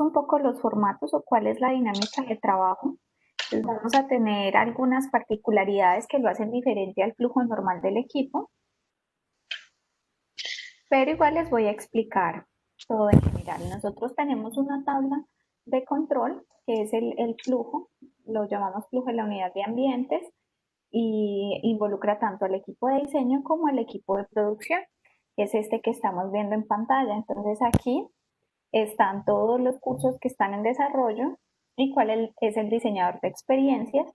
un poco los formatos o cuál es la dinámica de trabajo. Entonces vamos a tener algunas particularidades que lo hacen diferente al flujo normal del equipo, pero igual les voy a explicar todo en general. Nosotros tenemos una tabla de control que es el flujo, lo llamamos flujo de la unidad de ambientes y involucra tanto al equipo de diseño como al equipo de producción, que es este que estamos viendo en pantalla. Entonces aquí están todos los cursos que están en desarrollo y cuál es el diseñador de experiencias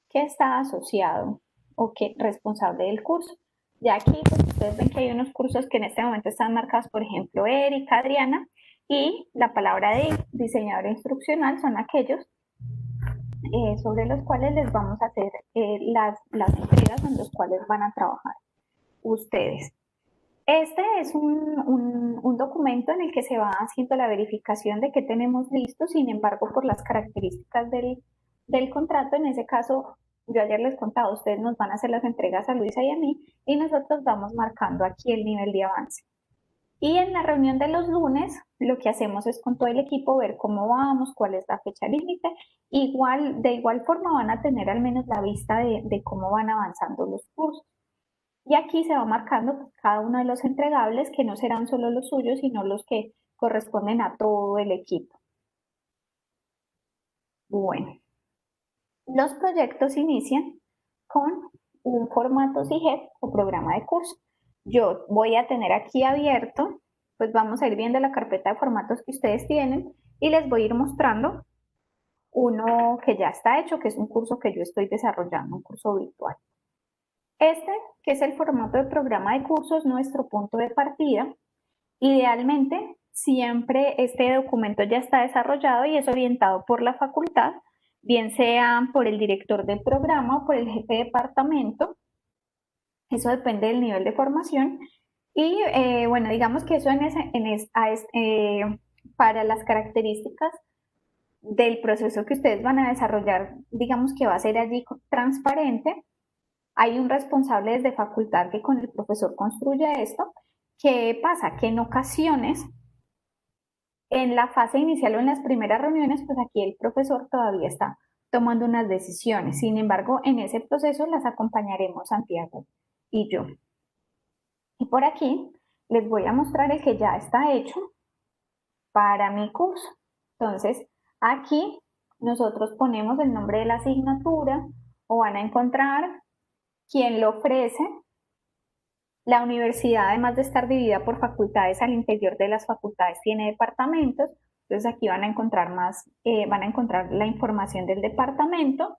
que está asociado o que responsable del curso. Ya aquí pues, ustedes ven que hay unos cursos que en este momento están marcados, por ejemplo, Erika, Adriana, y la palabra de diseñador instruccional son aquellos sobre los cuales les vamos a hacer las entregas en los cuales van a trabajar ustedes. Este es un documento en el que se va haciendo la verificación de que tenemos listo, sin embargo, por las características del contrato, en ese caso, yo ayer les contaba, ustedes nos van a hacer las entregas a Luisa y a mí, y nosotros vamos marcando aquí el nivel de avance. Y en la reunión de los lunes, lo que hacemos es con todo el equipo ver cómo vamos, cuál es la fecha límite. De igual forma van a tener al menos la vista de cómo van avanzando los cursos. Y aquí se va marcando pues, cada uno de los entregables, que no serán solo los suyos, sino los que corresponden a todo el equipo. Bueno, los proyectos inician con un formato SIGEP o programa de curso. Yo voy a tener aquí abierto, pues vamos a ir viendo la carpeta de formatos que ustedes tienen y les voy a ir mostrando uno que ya está hecho, que es un curso que yo estoy desarrollando, un curso virtual. Este, que es el formato de programa de cursos, nuestro punto de partida. Idealmente, siempre este documento ya está desarrollado y es orientado por la facultad, bien sea por el director del programa o por el jefe de departamento. Eso depende del nivel de formación. Y bueno, digamos que eso para las características del proceso que ustedes van a desarrollar, digamos que va a ser allí transparente. Hay un responsable desde facultad que con el profesor construye esto. ¿Qué pasa? Que en ocasiones, en la fase inicial o en las primeras reuniones, pues aquí el profesor todavía está tomando unas decisiones. Sin embargo, en ese proceso las acompañaremos Santiago y yo. Y por aquí les voy a mostrar el que ya está hecho para mi curso. Entonces, aquí nosotros ponemos el nombre de la asignatura o van a encontrar quién lo ofrece. La universidad, además de estar dividida por facultades, al interior de las facultades tiene departamentos. Entonces aquí van a encontrar van a encontrar la información del departamento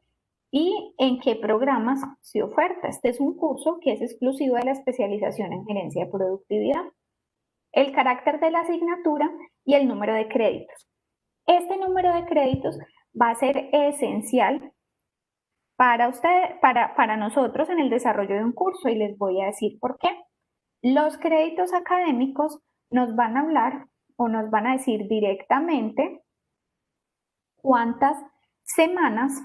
y en qué programas se oferta. Este es un curso que es exclusivo de la especialización en gerencia de productividad. El carácter de la asignatura y el número de créditos. Este número de créditos va a ser esencial para nosotros en el desarrollo de un curso y les voy a decir por qué. Los créditos académicos nos van a hablar o nos van a decir directamente cuántas semanas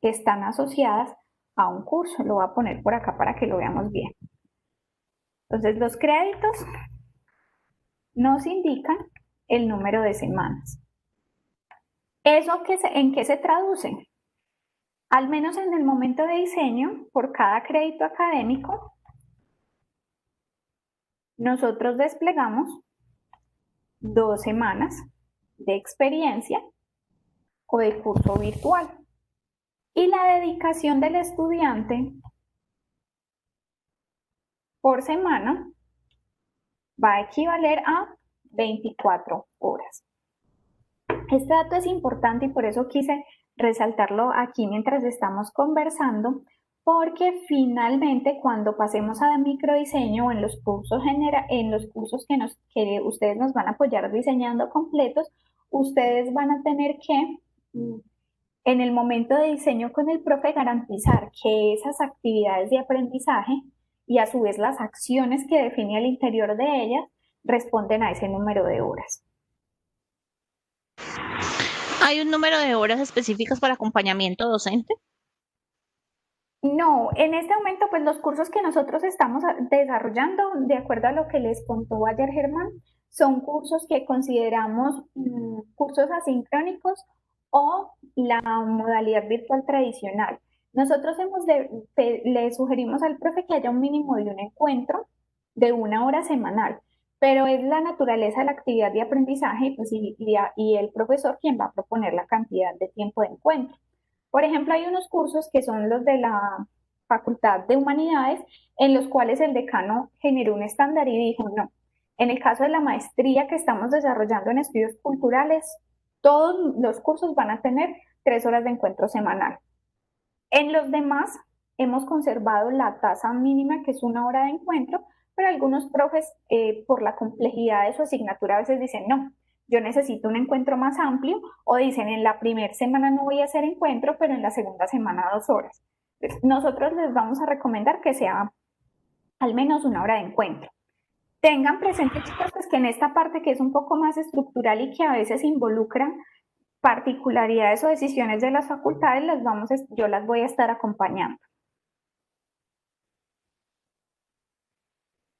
están asociadas a un curso. Lo voy a poner por acá para que lo veamos bien. Entonces, los créditos nos indican el número de semanas. ¿Eso en qué se traduce? Al menos en el momento de diseño, por cada crédito académico, nosotros desplegamos 2 semanas de experiencia o de curso virtual. Y la dedicación del estudiante por semana va a equivaler a 24 horas. Este dato es importante y por eso quise resaltarlo aquí mientras estamos conversando, porque finalmente cuando pasemos a microdiseño o en los cursos que ustedes nos van a apoyar diseñando completos, ustedes van a tener que en el momento de diseño con el profe garantizar que esas actividades de aprendizaje y a su vez las acciones que define al interior de ellas responden a ese número de horas. ¿Hay un número de horas específicas para acompañamiento docente? No, en este momento, pues los cursos que nosotros estamos desarrollando, de acuerdo a lo que les contó ayer Germán, son cursos que consideramos cursos asincrónicos o la modalidad virtual tradicional. Nosotros le sugerimos al profe que haya un mínimo de un encuentro de 1 hora semanal, pero es la naturaleza de la actividad de aprendizaje pues, y el profesor quien va a proponer la cantidad de tiempo de encuentro. Por ejemplo, hay unos cursos que son los de la Facultad de Humanidades, en los cuales el decano generó un estándar y dijo, no, en el caso de la maestría que estamos desarrollando en estudios culturales, todos los cursos van a tener 3 horas de encuentro semanal. En los demás, hemos conservado la tasa mínima, que es 1 hora de encuentro, pero algunos profes, por la complejidad de su asignatura, a veces dicen, no, yo necesito un encuentro más amplio, o dicen, en la primera semana no voy a hacer encuentro, pero en la segunda semana 2 horas. Entonces, nosotros les vamos a recomendar que sea al menos 1 hora de encuentro. Tengan presente, chicos, pues que en esta parte que es un poco más estructural y que a veces involucra particularidades o decisiones de las facultades, yo las voy a estar acompañando.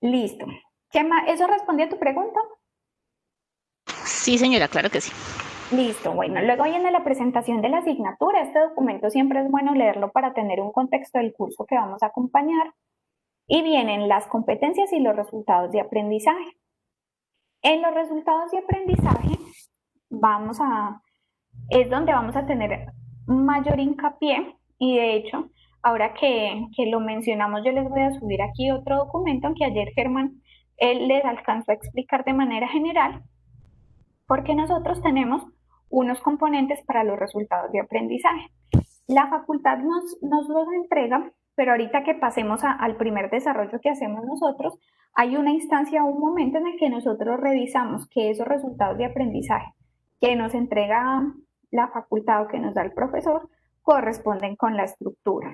Listo. ¿Qué más? ¿Eso responde a tu pregunta? Sí, señora, claro que sí. Listo. Bueno, luego viene la presentación de la asignatura. Este documento siempre es bueno leerlo para tener un contexto del curso que vamos a acompañar. Y vienen las competencias y los resultados de aprendizaje. En los resultados de aprendizaje es donde vamos a tener mayor hincapié, y de hecho, ahora que lo mencionamos, yo les voy a subir aquí otro documento que ayer Germán les alcanzó a explicar de manera general, porque nosotros tenemos unos componentes para los resultados de aprendizaje. La facultad nos los entrega, pero ahorita que pasemos al primer desarrollo que hacemos nosotros, hay una instancia, un momento en el que nosotros revisamos que esos resultados de aprendizaje que nos entrega la facultad o que nos da el profesor corresponden con la estructura.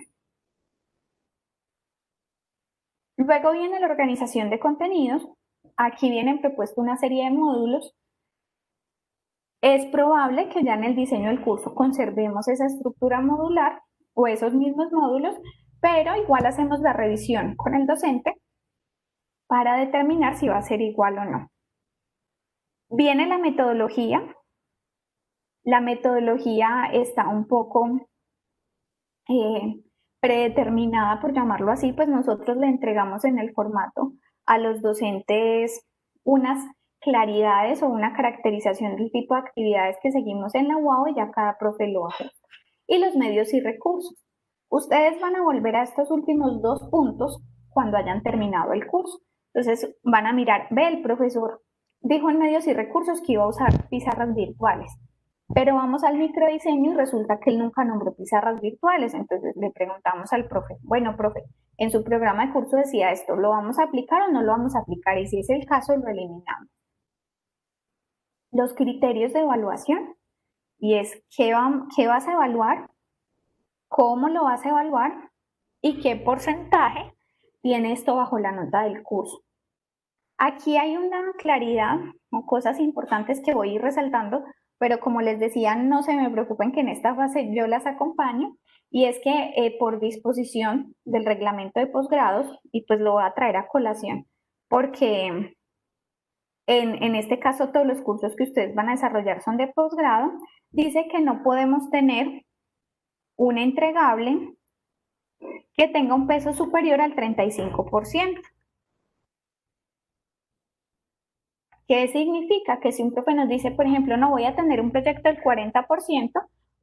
Luego viene la organización de contenidos. Aquí vienen propuestos una serie de módulos. Es probable que ya en el diseño del curso conservemos esa estructura modular o esos mismos módulos, pero igual hacemos la revisión con el docente para determinar si va a ser igual o no. Viene la metodología. La metodología está un poco predeterminada, por llamarlo así, pues nosotros le entregamos en el formato a los docentes unas claridades o una caracterización del tipo de actividades que seguimos en la UAO y ya cada profe lo hace. Y los medios y recursos. Ustedes van a volver a estos últimos 2 puntos cuando hayan terminado el curso. Entonces van a mirar, ve, el profesor dijo en medios y recursos que iba a usar pizarras virtuales, pero vamos al microdiseño y resulta que él nunca nombró pizarras virtuales. Entonces le preguntamos al profe, bueno, profe, en su programa de curso decía esto, ¿lo vamos a aplicar o no lo vamos a aplicar? Y si es el caso, lo eliminamos. Los criterios de evaluación, y es qué vas a evaluar, cómo lo vas a evaluar y qué porcentaje tiene esto bajo la nota del curso. Aquí hay una claridad o cosas importantes que voy a ir resaltando, pero como les decía, no se me preocupen que en esta fase yo las acompaño, y es que por disposición del reglamento de posgrados, y pues lo voy a traer a colación, porque en este caso todos los cursos que ustedes van a desarrollar son de posgrado, dice que no podemos tener un entregable que tenga un peso superior al 35%. ¿Qué significa? Que si un profe nos dice, por ejemplo, no voy a tener un proyecto del 40%,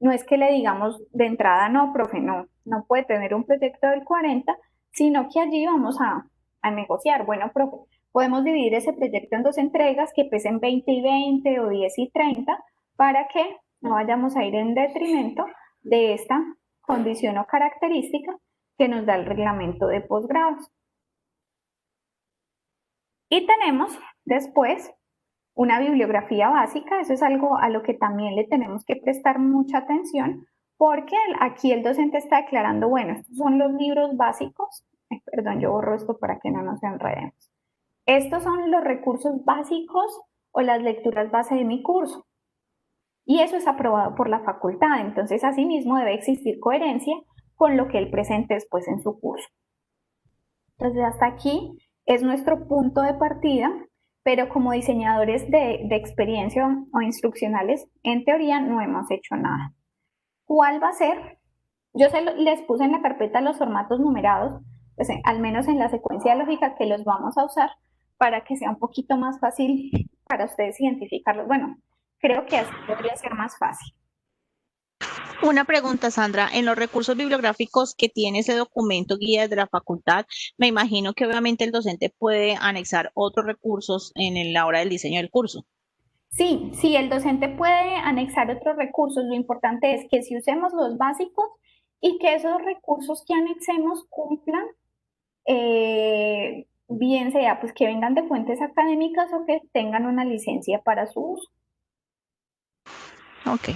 no es que le digamos de entrada, no, profe, no puede tener un proyecto del 40%, sino que allí vamos a negociar. Bueno, profe, podemos dividir ese proyecto en 2 entregas que pesen 20 y 20 o 10 y 30 para que no vayamos a ir en detrimento de esta condición o característica que nos da el reglamento de posgrados. Y tenemos después una bibliografía básica. Eso es algo a lo que también le tenemos que prestar mucha atención, porque aquí el docente está declarando, bueno, estos son los libros básicos. Perdón, yo borro esto para que no nos enredemos. Estos son los recursos básicos o las lecturas base de mi curso. Y eso es aprobado por la facultad. Entonces, asimismo, debe existir coherencia con lo que él presente después en su curso. Entonces, hasta aquí es nuestro punto de partida, pero como diseñadores de experiencia o instruccionales, en teoría no hemos hecho nada. ¿Cuál va a ser? Yo les puse en la carpeta los formatos numerados, pues, al menos en la secuencia lógica que los vamos a usar para que sea un poquito más fácil para ustedes identificarlos. Bueno, creo que así podría ser más fácil. Una pregunta, Sandra. En los recursos bibliográficos que tiene ese documento guía de la facultad, me imagino que obviamente el docente puede anexar otros recursos en la hora del diseño del curso. Sí, sí, el docente puede anexar otros recursos. Lo importante es que si usemos los básicos y que esos recursos que anexemos cumplan, bien sea pues que vengan de fuentes académicas o que tengan una licencia para su uso. Ok.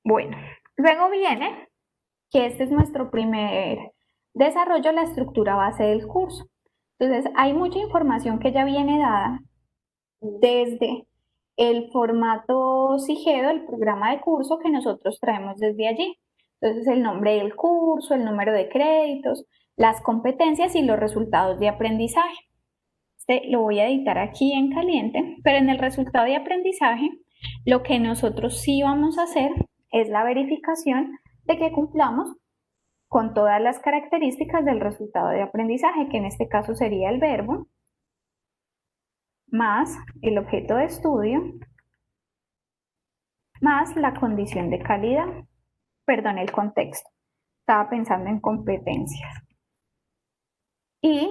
Bueno, luego viene que este es nuestro primer desarrollo, la estructura base del curso. Entonces, hay mucha información que ya viene dada desde el formato CIGEDO, el programa de curso que nosotros traemos desde allí. Entonces, el nombre del curso, el número de créditos, las competencias y los resultados de aprendizaje. Este lo voy a editar aquí en caliente, pero en el resultado de aprendizaje, lo que nosotros sí vamos a hacer es la verificación de que cumplamos con todas las características del resultado de aprendizaje, que en este caso sería el verbo, más el objeto de estudio, más la condición de calidad, perdón, el contexto. Estaba pensando en competencias. Y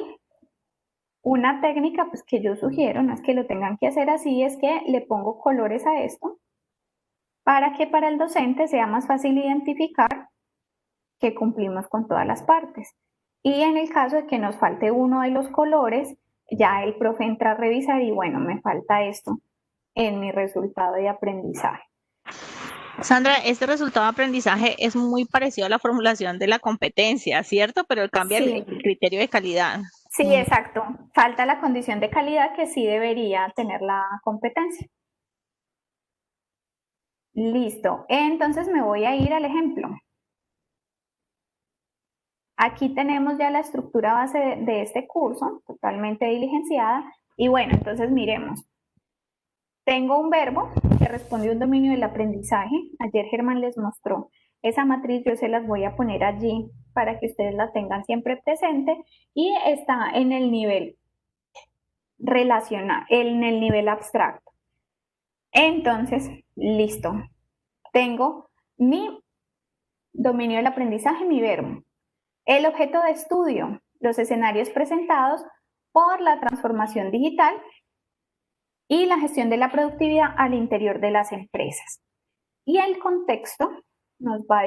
una técnica pues, que yo sugiero, no es que lo tengan que hacer así, es que le pongo colores a esto para que para el docente sea más fácil identificar que cumplimos con todas las partes. Y en el caso de que nos falte uno de los colores, ya el profe entra a revisar y bueno, me falta esto en mi resultado de aprendizaje. Sandra, este resultado de aprendizaje es muy parecido a la formulación de la competencia, ¿cierto? Pero cambia Sí, el criterio de calidad. sí, exacto. Falta la condición de calidad que sí debería tener la competencia. Listo. Entonces me voy a ir al ejemplo. Aquí tenemos ya la estructura base de este curso, totalmente diligenciada. Y bueno, entonces miremos. Tengo un verbo que responde a un dominio del aprendizaje. Ayer Germán les mostró esa matriz, yo se las voy a poner allí para que ustedes la tengan siempre presente. Y está en el nivel relacional, en el nivel abstracto. Entonces, listo. Tengo mi dominio del aprendizaje, mi verbo. El objeto de estudio, los escenarios presentados por la transformación digital y la gestión de la productividad al interior de las empresas. Y el contexto nos va a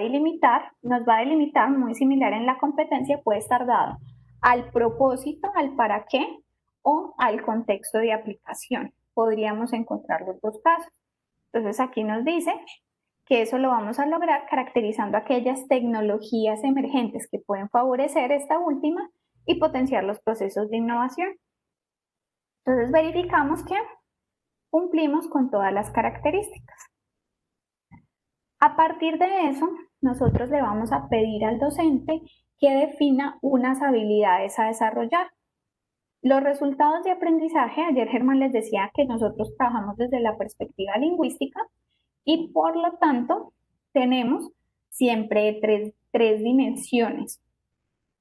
delimitar muy similar en la competencia, puede estar dado al propósito, al para qué o al contexto de aplicación. Podríamos encontrar los dos casos. Entonces aquí nos dice que eso lo vamos a lograr caracterizando aquellas tecnologías emergentes que pueden favorecer esta última y potenciar los procesos de innovación. Entonces verificamos que cumplimos con todas las características. A partir de eso, nosotros le vamos a pedir al docente que defina unas habilidades a desarrollar. Los resultados de aprendizaje, ayer Germán les decía que nosotros trabajamos desde la perspectiva lingüística y por lo tanto tenemos siempre tres dimensiones,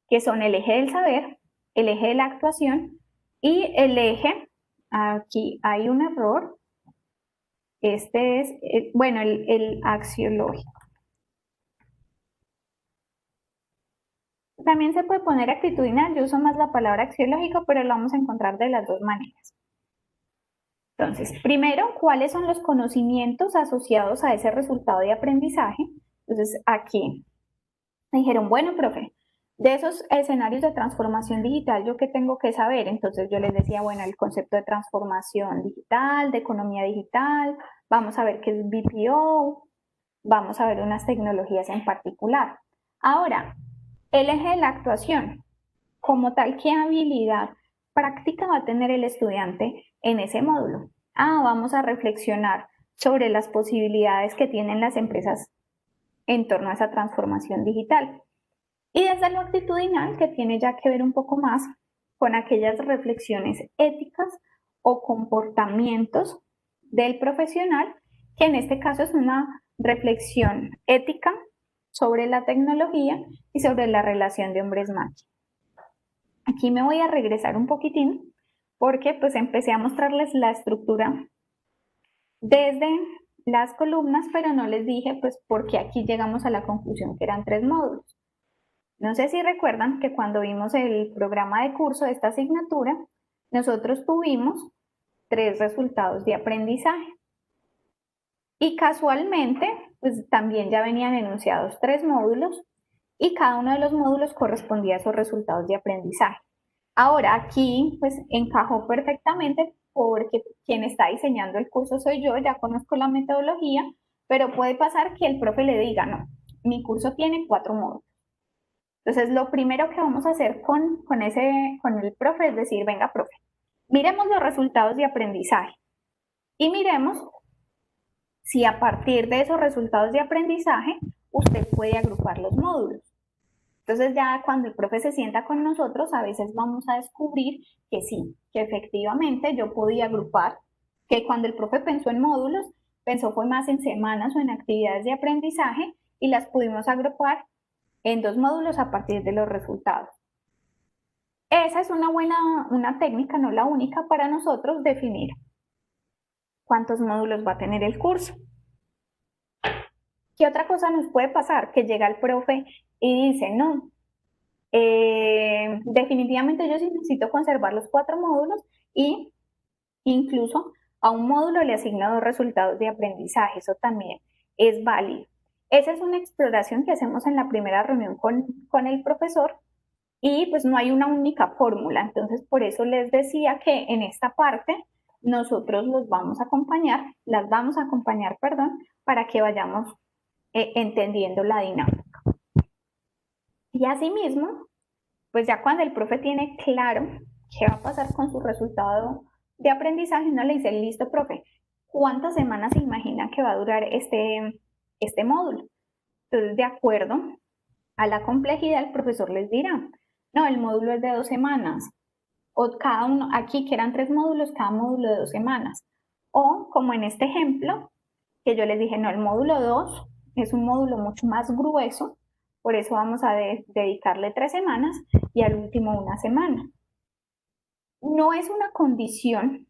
que son el eje del saber, el eje de la actuación y el eje, aquí hay un error, este es, bueno, el axiológico. También se puede poner actitudinal, yo uso más la palabra axiológico, pero lo vamos a encontrar de las dos maneras. Entonces, primero, ¿cuáles son los conocimientos asociados a ese resultado de aprendizaje? Entonces, aquí me dijeron, bueno, profe, de esos escenarios de transformación digital, ¿yo qué tengo que saber? Entonces yo les decía, bueno, el concepto de transformación digital, de economía digital, vamos a ver qué es BPO, vamos a ver unas tecnologías en particular. Ahora, el eje de la actuación, como tal, ¿qué habilidad práctica va a tener el estudiante en ese módulo? Vamos a reflexionar sobre las posibilidades que tienen las empresas en torno a esa transformación digital. Y desde lo actitudinal, que tiene ya que ver un poco más con aquellas reflexiones éticas o comportamientos del profesional, que en este caso es una reflexión ética sobre la tecnología y sobre la relación de hombres-máquinas. Aquí me voy a regresar un poquitín porque pues empecé a mostrarles la estructura desde las columnas, pero no les dije pues por qué aquí llegamos a la conclusión que eran 3 módulos. No sé si recuerdan que cuando vimos el programa de curso de esta asignatura, nosotros tuvimos 3 resultados de aprendizaje. Y casualmente, pues también ya venían enunciados 3 módulos y cada uno de los módulos correspondía a esos resultados de aprendizaje. Ahora aquí pues encajó perfectamente porque quien está diseñando el curso soy yo, ya conozco la metodología, pero puede pasar que el profe le diga, no, mi curso tiene 4 módulos. Entonces lo primero que vamos a hacer con el profe es decir, venga profe, miremos los resultados de aprendizaje y miremos si a partir de esos resultados de aprendizaje usted puede agrupar los módulos. Entonces ya cuando el profe se sienta con nosotros, a veces vamos a descubrir que sí, que efectivamente yo podía agrupar, que cuando el profe pensó en módulos, pensó fue más en semanas o en actividades de aprendizaje y las pudimos agrupar en 2 módulos a partir de los resultados. Esa es una técnica, no la única, para nosotros definir cuántos módulos va a tener el curso. ¿Qué otra cosa nos puede pasar? Que llega el profe y dice, no, definitivamente yo sí necesito conservar los 4 módulos y incluso a un módulo le asigno 2 resultados de aprendizaje, eso también es válido. Esa es una exploración que hacemos en la primera reunión con el profesor y pues no hay una única fórmula, entonces por eso les decía que en esta parte nosotros los vamos a acompañar, las vamos a acompañar, perdón, para que vayamos entendiendo la dinámica. Y asimismo, pues ya cuando el profe tiene claro qué va a pasar con su resultado de aprendizaje, uno le dice, listo, profe, ¿cuántas semanas se imagina que va a durar este módulo? Entonces, de acuerdo a la complejidad, el profesor les dirá, no, el módulo es de 2 semanas, o cada uno, aquí que eran 3 módulos, cada módulo de 2 semanas. O como en este ejemplo, que yo les dije, no, el módulo 2 es un módulo mucho más grueso, por eso vamos a dedicarle 3 semanas y al último 1 semana. No es una condición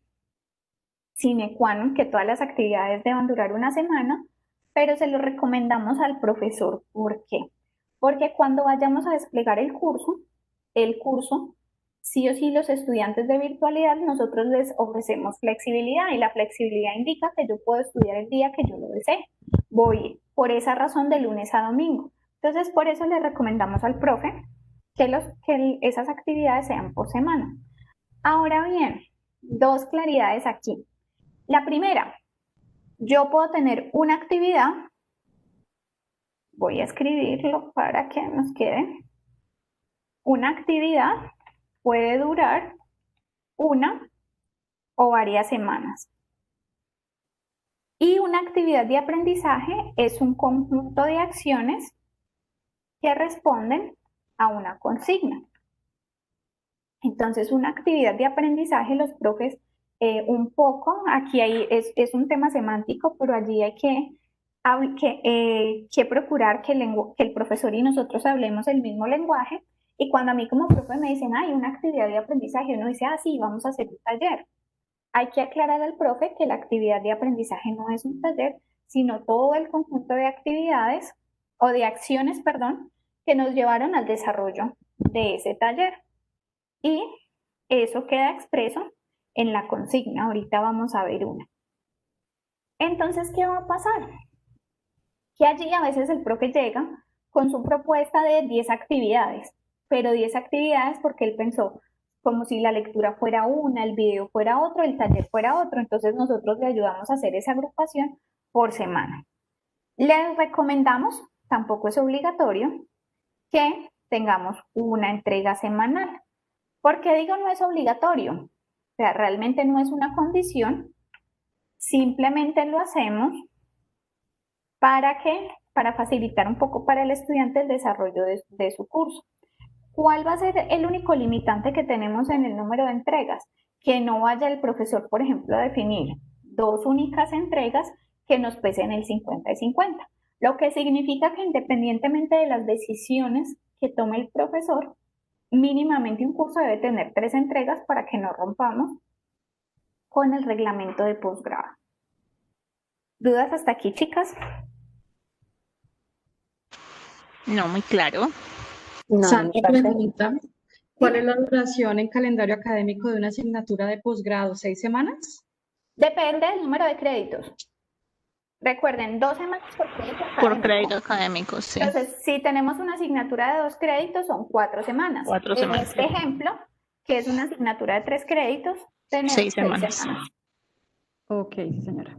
sine qua non que todas las actividades deban durar 1 semana, pero se lo recomendamos al profesor. ¿Por qué? Porque cuando vayamos a desplegar el curso, sí o sí los estudiantes de virtualidad, nosotros les ofrecemos flexibilidad y la flexibilidad indica que yo puedo estudiar el día que yo lo desee. Voy por esa razón de lunes a domingo. Entonces, por eso le recomendamos al profe que esas actividades sean por semana. Ahora bien, 2 claridades aquí. La primera, yo puedo tener una actividad, voy a escribirlo para que nos quede, una actividad puede durar 1 o varias semanas. Y una actividad de aprendizaje es un conjunto de acciones que responden a una consigna. Entonces, una actividad de aprendizaje, los profes, un poco, aquí es un tema semántico, pero allí hay que procurar que el profesor y nosotros hablemos el mismo lenguaje. Y cuando a mí como profe me dicen, hay una actividad de aprendizaje, uno dice, ah, sí, vamos a hacer un taller. Hay que aclarar al profe que la actividad de aprendizaje no es un taller, sino todo el conjunto de actividades o de acciones, perdón, que nos llevaron al desarrollo de ese taller. Y eso queda expreso en la consigna. Ahorita vamos a ver una. Entonces, ¿qué va a pasar? Que allí a veces el profe llega con su propuesta de 10 actividades, pero 10 actividades porque él pensó como si la lectura fuera una, el video fuera otro, el taller fuera otro. Entonces nosotros le ayudamos a hacer esa agrupación por semana. Les recomendamos, tampoco es obligatorio, que tengamos una entrega semanal. ¿Por qué digo no es obligatorio? O sea, realmente no es una condición, simplemente lo hacemos para que para facilitar un poco para el estudiante el desarrollo de su curso. ¿Cuál va a ser el único limitante que tenemos en el número de entregas? Que no vaya el profesor, por ejemplo, a definir 2 únicas entregas que nos pesen el 50 y 50. Lo que significa que independientemente de las decisiones que tome el profesor, mínimamente un curso debe tener 3 entregas para que no rompamos con el reglamento de posgrado. ¿Dudas hasta aquí, chicas? No, muy claro. No, Sandra pregunta, ¿cuál Sí. es la duración en calendario académico de una asignatura de posgrado? ¿6 semanas? Depende del número de créditos. Recuerden, 2 semanas por crédito Por académico. crédito académico, sí. Entonces, si tenemos una asignatura de 2 créditos, son 4 semanas. 4 semanas. En este ejemplo, que es una asignatura de 3 créditos, tenemos 6 6 semanas. semanas. Ok, sí, señora.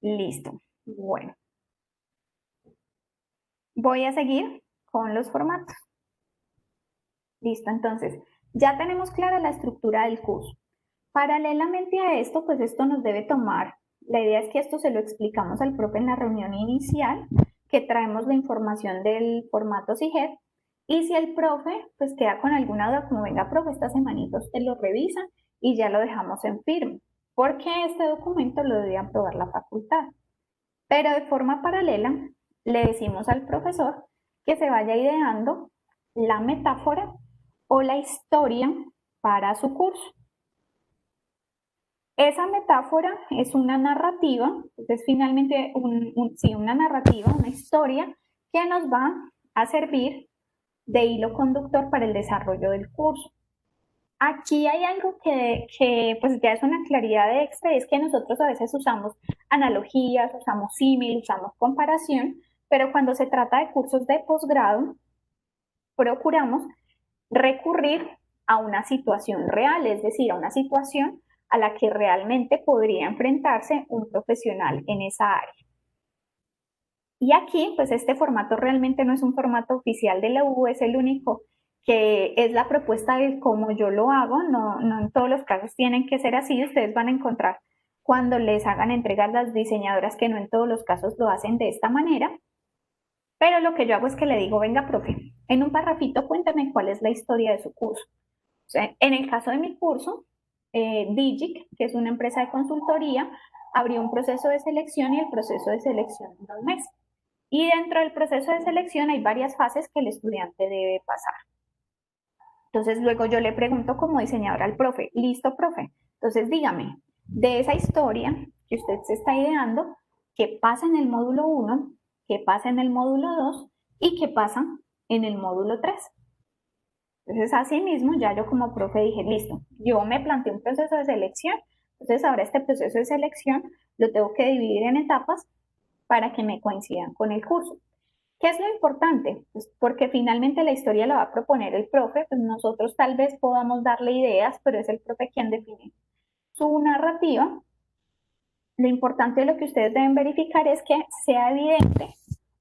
Listo. Bueno. Voy a seguir con los formatos. Listo, entonces, ya tenemos clara la estructura del curso. Paralelamente a esto, pues esto nos debe tomar, la idea es que esto se lo explicamos al profe en la reunión inicial, que traemos la información del formato SIGEP, y si el profe pues queda con alguna duda, como venga profe, esta semanita usted lo revisa y ya lo dejamos en firme, porque este documento lo debe aprobar la facultad. Pero de forma paralela, le decimos al profesor que se vaya ideando la metáfora o la historia para su curso. Esa metáfora es una narrativa, es finalmente una narrativa, una historia que nos va a servir de hilo conductor para el desarrollo del curso. Aquí hay algo que pues ya es una claridad extra, es que nosotros a veces usamos analogías, usamos símil, usamos comparación, pero cuando se trata de cursos de posgrado, procuramos recurrir a una situación real, es decir, a una situación a la que realmente podría enfrentarse un profesional en esa área. Y aquí, pues este formato realmente no es un formato oficial de la U, es el único que es la propuesta de cómo yo lo hago, no en todos los casos tienen que ser así, ustedes van a encontrar cuando les hagan entregas las diseñadoras que no en todos los casos lo hacen de esta manera, pero lo que yo hago es que le digo, venga, profe, en un parrafito cuéntame cuál es la historia de su curso. O sea, en el caso de mi curso, Digic, que es una empresa de consultoría, abrió un proceso de selección y el proceso de selección dura un mes. Y dentro del proceso de selección hay varias fases que el estudiante debe pasar. Entonces luego yo le pregunto como diseñadora al profe, listo, profe, entonces dígame, de esa historia que usted se está ideando, ¿qué pasa en el módulo 1, qué pasa en el módulo 2 y qué pasa en el módulo 3? Entonces, así mismo, ya yo como profe dije, listo, yo me planteé un proceso de selección, entonces ahora este proceso de selección lo tengo que dividir en etapas para que me coincidan con el curso. ¿Qué es lo importante? Pues porque finalmente la historia la va a proponer el profe, pues nosotros tal vez podamos darle ideas, pero es el profe quien define su narrativa. Lo importante de lo que ustedes deben verificar es que sea evidente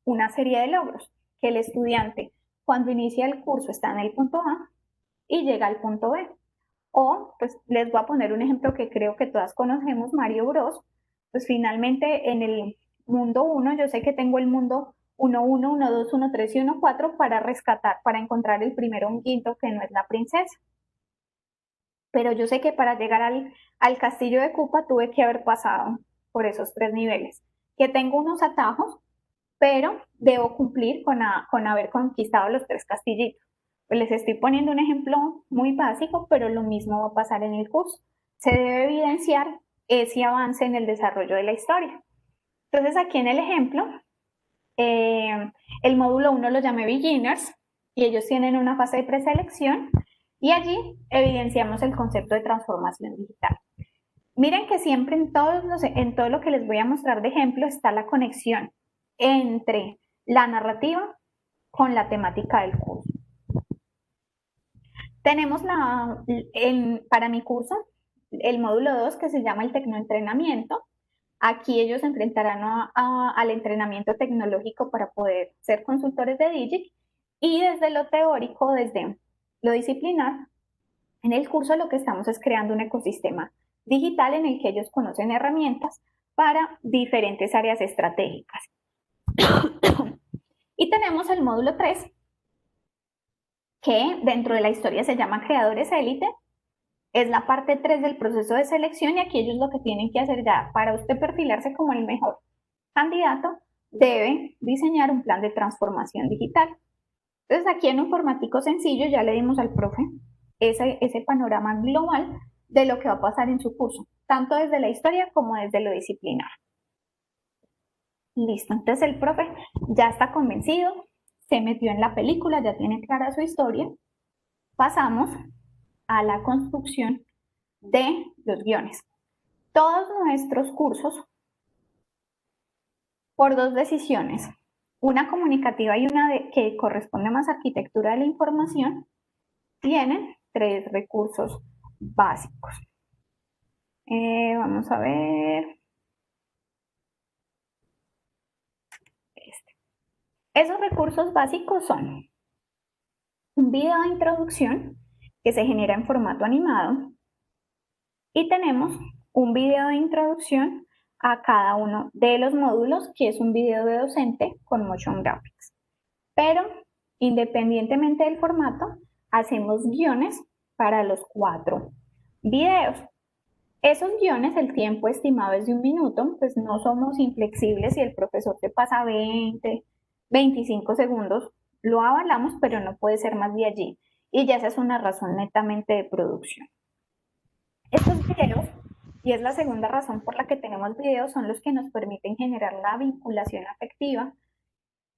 una serie de logros, que el estudiante cuando inicia el curso está en el punto A y llega al punto B. O, pues les voy a poner un ejemplo que creo que todas conocemos, Mario Bros. Pues finalmente en el mundo 1, yo sé que tengo el mundo 1-1, 1-2, 1-3 y 1-4 para rescatar, para encontrar el primero honguito que no es la princesa. Pero yo sé que para llegar al castillo de Koopa tuve que haber pasado por esos 3 niveles. Que tengo unos atajos, pero debo cumplir con haber conquistado los 3 castillitos. Pues les estoy poniendo un ejemplo muy básico, pero lo mismo va a pasar en el curso. Se debe evidenciar ese avance en el desarrollo de la historia. Entonces aquí en el ejemplo, el módulo 1 lo llamé Beginners y ellos tienen una fase de preselección y allí evidenciamos el concepto de transformación digital. Miren que siempre en todo lo que les voy a mostrar de ejemplo está la conexión entre la narrativa con la temática del curso. Tenemos para mi curso el módulo 2 que se llama el tecnoentrenamiento. Aquí ellos se enfrentarán al entrenamiento tecnológico para poder ser consultores de Digic y desde lo teórico, desde lo disciplinar, en el curso lo que estamos es creando un ecosistema digital en el que ellos conocen herramientas para diferentes áreas estratégicas. Y tenemos el módulo 3, que dentro de la historia se llama Creadores Élite. Es la parte 3 del proceso de selección y aquí ellos lo que tienen que hacer ya para usted perfilarse como el mejor candidato, debe diseñar un plan de transformación digital. Entonces aquí en un formatico sencillo ya le dimos al profe ese panorama global de lo que va a pasar en su curso, tanto desde la historia como desde lo disciplinar. Listo, entonces el profe ya está convencido, se metió en la película, ya tiene clara su historia. Pasamos a la construcción de los guiones. Todos nuestros cursos, por dos decisiones, una comunicativa y una que corresponde más a arquitectura de la información, tienen 3 recursos básicos. Vamos a ver. Esos recursos básicos son un video de introducción que se genera en formato animado y tenemos un video de introducción a cada uno de los módulos, que es un video de docente con motion graphics. Pero independientemente del formato, hacemos guiones para los 4 videos. Esos guiones, el tiempo estimado es de 1 minuto, pues no somos inflexibles. Si el profesor te pasa 20, 25 segundos, lo avalamos, pero no puede ser más de allí. Y ya esa es una razón netamente de producción. Estos videos, y es la segunda razón por la que tenemos videos, son los que nos permiten generar la vinculación afectiva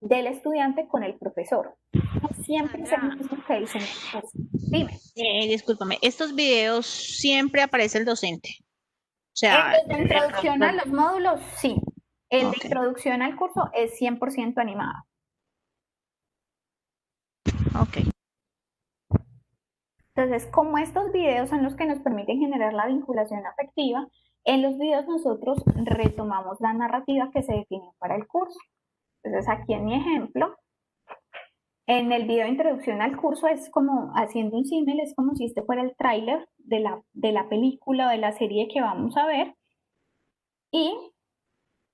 del estudiante con el profesor. No siempre es el mismo que dicen. Pues, dime. Discúlpame, estos videos siempre aparece el docente. O sea, el de introducción a los módulos, sí. El de Ok. introducción al curso es 100% animado. Ok. Entonces, como estos videos son los que nos permiten generar la vinculación afectiva, en los videos nosotros retomamos la narrativa que se definió para el curso. Entonces, aquí en mi ejemplo, en el video de introducción al curso es como haciendo un símil, es como si este fuera el tráiler de la película o de la serie que vamos a ver y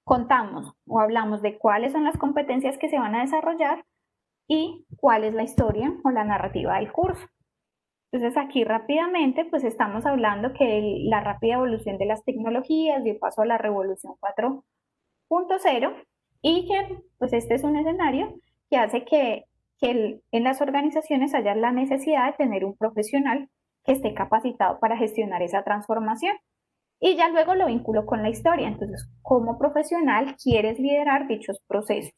contamos o hablamos de cuáles son las competencias que se van a desarrollar y cuál es la historia o la narrativa del curso. Entonces aquí rápidamente pues estamos hablando que la rápida evolución de las tecnologías dio paso a la revolución 4.0 y que pues este es un escenario que hace que en las organizaciones haya la necesidad de tener un profesional que esté capacitado para gestionar esa transformación. Y ya luego lo vinculo con la historia. Entonces, como profesional quieres liderar dichos procesos.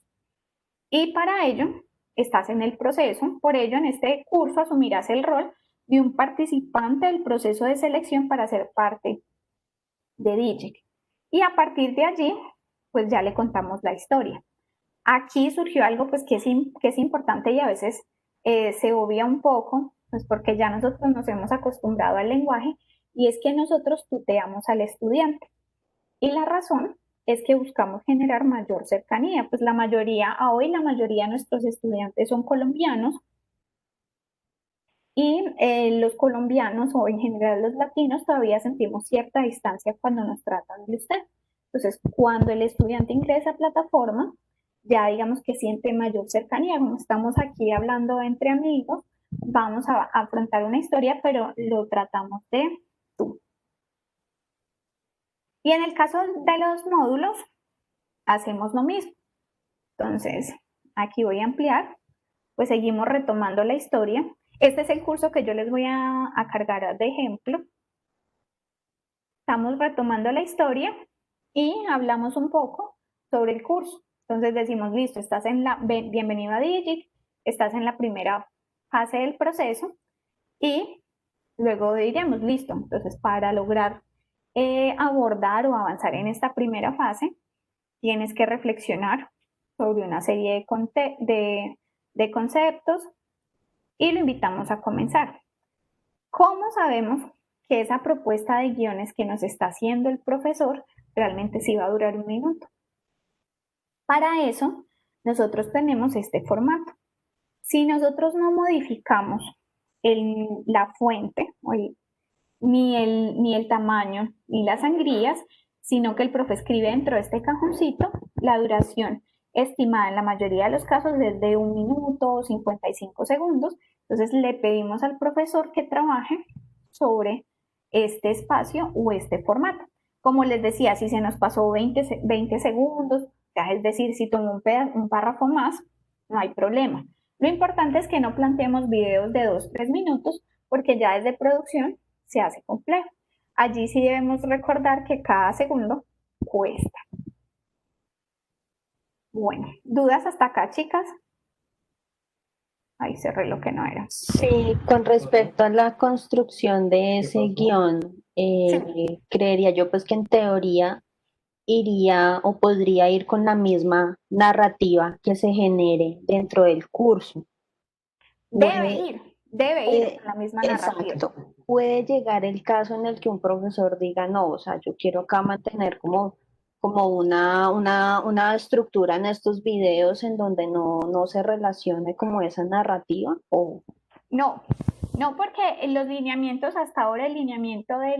Y para ello estás en el proceso. Por ello, en este curso asumirás el rol de un participante del proceso de selección para ser parte de DIGIC. Y a partir de allí, pues ya le contamos la historia. Aquí surgió algo pues que es importante y a veces se obvia un poco, pues porque ya nosotros nos hemos acostumbrado al lenguaje, y es que nosotros tuteamos al estudiante. Y la razón es que buscamos generar mayor cercanía, pues la mayoría de nuestros estudiantes son colombianos y los colombianos o en general los latinos todavía sentimos cierta distancia cuando nos tratan de usted. Entonces, cuando el estudiante ingresa a plataforma, ya digamos que siente mayor cercanía, como estamos aquí hablando entre amigos, vamos a afrontar una historia, pero lo tratamos de tú. Y en el caso de los módulos, hacemos lo mismo. Entonces, aquí voy a ampliar, pues seguimos retomando la historia. Este es el curso que yo les voy a cargar de ejemplo. Estamos retomando la historia y hablamos un poco sobre el curso. Entonces decimos, listo, estás en bienvenido a DIGIC, estás en la primera fase del proceso y luego diremos, listo, entonces para lograr abordar o avanzar en esta primera fase, tienes que reflexionar sobre una serie de conceptos y lo invitamos a comenzar. ¿Cómo sabemos que esa propuesta de guiones que nos está haciendo el profesor realmente sí va a durar 1 minuto? Para eso, nosotros tenemos este formato. Si nosotros no modificamos la fuente, ni el tamaño, ni las sangrías, sino que el profe escribe dentro de este cajoncito, la duración estimada en la mayoría de los casos es de 1 minuto o 55 segundos. Entonces le pedimos al profesor que trabaje sobre este espacio o este formato. Como les decía, si se nos pasó 20 segundos, es decir, si tomó un párrafo más, no hay problema. Lo importante es que no planteemos videos de 2-3 minutos porque ya desde producción se hace complejo. Allí sí debemos recordar que cada segundo cuesta. Bueno, ¿dudas hasta acá, chicas? Ahí cerré lo que no era. Sí, con respecto a la construcción de ese guión, creería yo pues que en teoría iría o podría ir con la misma narrativa que se genere dentro del curso. Debe ir con la misma narrativa. Exacto. Puede llegar el caso en el que un profesor diga, no, o sea, yo quiero acá mantener como una estructura en estos videos en donde no se relacione como esa narrativa, o No, no, porque los lineamientos, hasta ahora el lineamiento de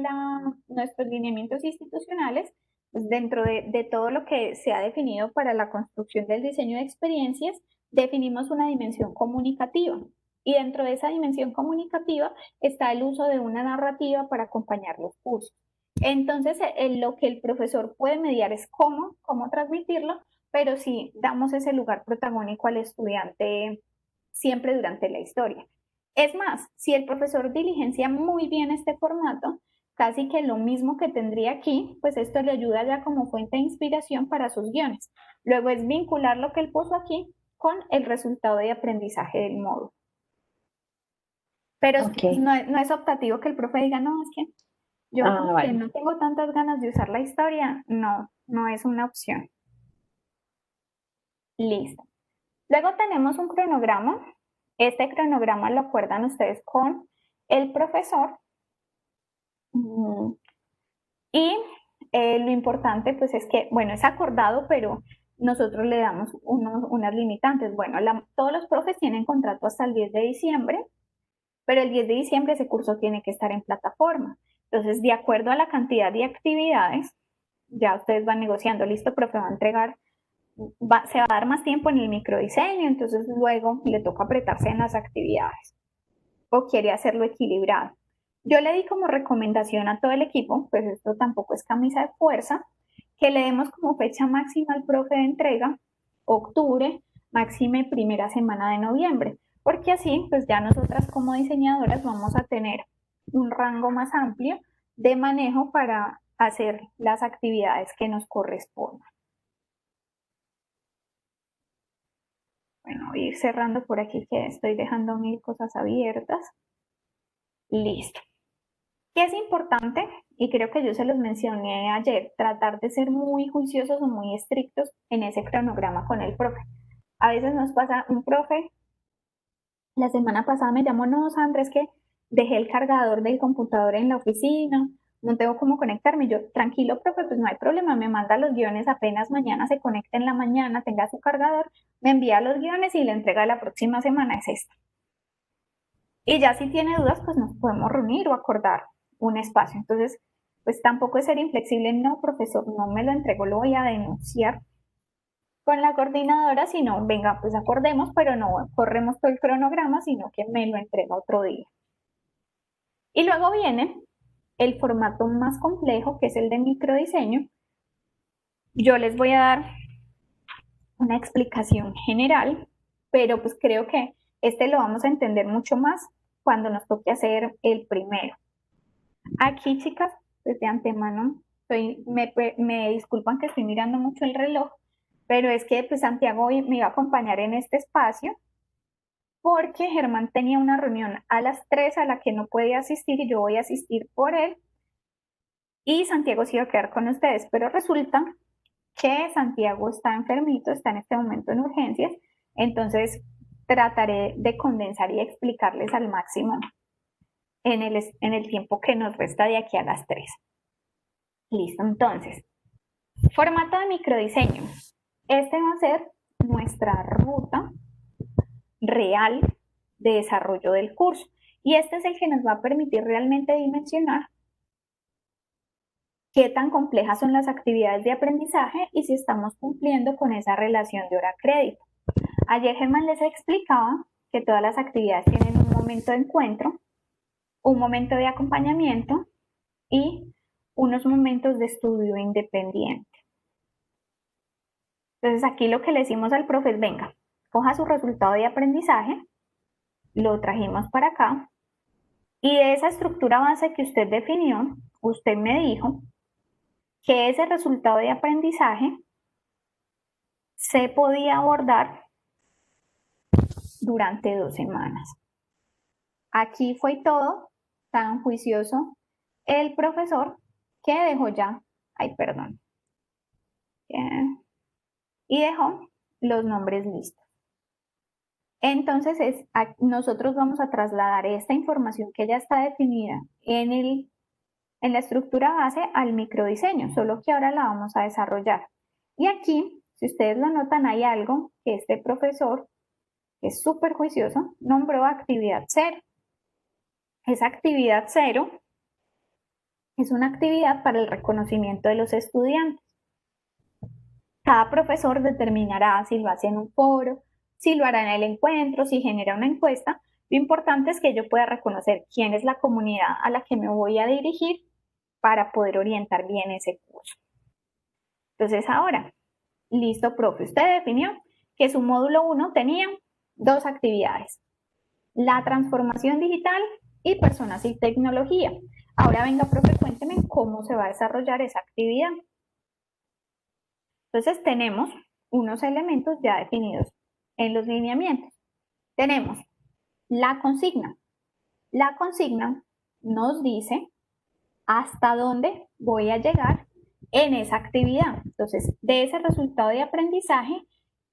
nuestros lineamientos institucionales, pues dentro de todo lo que se ha definido para la construcción del diseño de experiencias, definimos una dimensión comunicativa. Y dentro de esa dimensión comunicativa está el uso de una narrativa para acompañar los cursos. Entonces, lo que el profesor puede mediar es cómo transmitirlo, pero sí damos ese lugar protagónico al estudiante siempre durante la historia. Es más, si el profesor diligencia muy bien este formato, casi que lo mismo que tendría aquí, pues esto le ayuda ya como fuente de inspiración para sus guiones. Luego es vincular lo que él puso aquí con el resultado de aprendizaje del módulo. Pero okay. no es optativo que el profe diga, no, es que yo que no tengo tantas ganas de usar la historia. No es una opción. Listo. Luego tenemos un cronograma. Este cronograma lo acuerdan ustedes con el profesor. Y lo importante pues es que, bueno, es acordado, pero nosotros le damos unas limitantes. Bueno, todos los profes tienen contrato hasta el 10 de diciembre, pero el 10 de diciembre ese curso tiene que estar en plataforma. Entonces, de acuerdo a la cantidad de actividades, ya ustedes van negociando, listo, profe, va a entregar, se va a dar más tiempo en el microdiseño, entonces luego le toca apretarse en las actividades o quiere hacerlo equilibrado. Yo le di como recomendación a todo el equipo, pues esto tampoco es camisa de fuerza, que le demos como fecha máxima al profe de entrega, octubre, máxime primera semana de noviembre, porque así pues ya nosotras como diseñadoras vamos a tener un rango más amplio de manejo para hacer las actividades que nos correspondan. Bueno, voy a ir cerrando por aquí que estoy dejando 1000 cosas abiertas. Listo. ¿Qué es importante? Y creo que yo se los mencioné ayer, tratar de ser muy juiciosos o muy estrictos en ese cronograma con el profe. A veces nos pasa un profe, la semana pasada me llamó, no, Sandra, es que dejé el cargador del computador en la oficina, no tengo cómo conectarme. Yo, tranquilo, profe, pues no hay problema, me manda los guiones apenas mañana se conecte en la mañana, tenga su cargador, me envía los guiones y le entrega la próxima semana, es esta. Y ya si tiene dudas, pues nos podemos reunir o acordar un espacio. Entonces, pues tampoco es ser inflexible, no, profesor, no me lo entregó, lo voy a denunciar con la coordinadora, sino, venga, pues acordemos, pero no corremos todo el cronograma, sino que me lo entrega otro día. Y luego viene el formato más complejo, que es el de microdiseño. Yo les voy a dar una explicación general, pero pues creo que este lo vamos a entender mucho más cuando nos toque hacer el primero. Aquí, chicas, desde antemano, me disculpan que estoy mirando mucho el reloj, pero es que pues, Santiago hoy me iba a acompañar en este espacio porque Germán tenía una reunión a las 3 a la que no podía asistir y yo voy a asistir por él y Santiago se iba a quedar con ustedes, pero resulta que Santiago está enfermito, está en este momento en urgencias, entonces trataré de condensar y explicarles al máximo en el tiempo que nos resta de aquí a las 3. Listo, entonces, formato de microdiseño. Este va a ser nuestra ruta real de desarrollo del curso. Y este es el que nos va a permitir realmente dimensionar qué tan complejas son las actividades de aprendizaje y si estamos cumpliendo con esa relación de hora-crédito. Ayer Germán les explicaba que todas las actividades tienen un momento de encuentro, un momento de acompañamiento y unos momentos de estudio independiente. Entonces aquí lo que le decimos al profe es, venga, coja su resultado de aprendizaje, lo trajimos para acá y de esa estructura base que usted definió, usted me dijo que ese resultado de aprendizaje se podía abordar durante 2 semanas. Aquí fue todo tan juicioso el profesor que dejó ya, y dejó los nombres listos. Entonces nosotros vamos a trasladar esta información que ya está definida en la estructura base al microdiseño, solo que ahora la vamos a desarrollar. Y aquí, si ustedes lo notan, hay algo que este profesor, que es súper juicioso, nombró actividad 0. Esa actividad 0 es una actividad para el reconocimiento de los estudiantes. Cada profesor determinará si lo hace en un foro, si lo hará en el encuentro, si genera una encuesta. Lo importante es que yo pueda reconocer quién es la comunidad a la que me voy a dirigir para poder orientar bien ese curso. Entonces ahora, listo, profe, usted definió que su módulo 1 tenía 2 actividades, la transformación digital y personas y tecnología. Ahora venga, profe, cuénteme cómo se va a desarrollar esa actividad. Entonces tenemos unos elementos ya definidos en los lineamientos. Tenemos la consigna. La consigna nos dice hasta dónde voy a llegar en esa actividad. Entonces, de ese resultado de aprendizaje,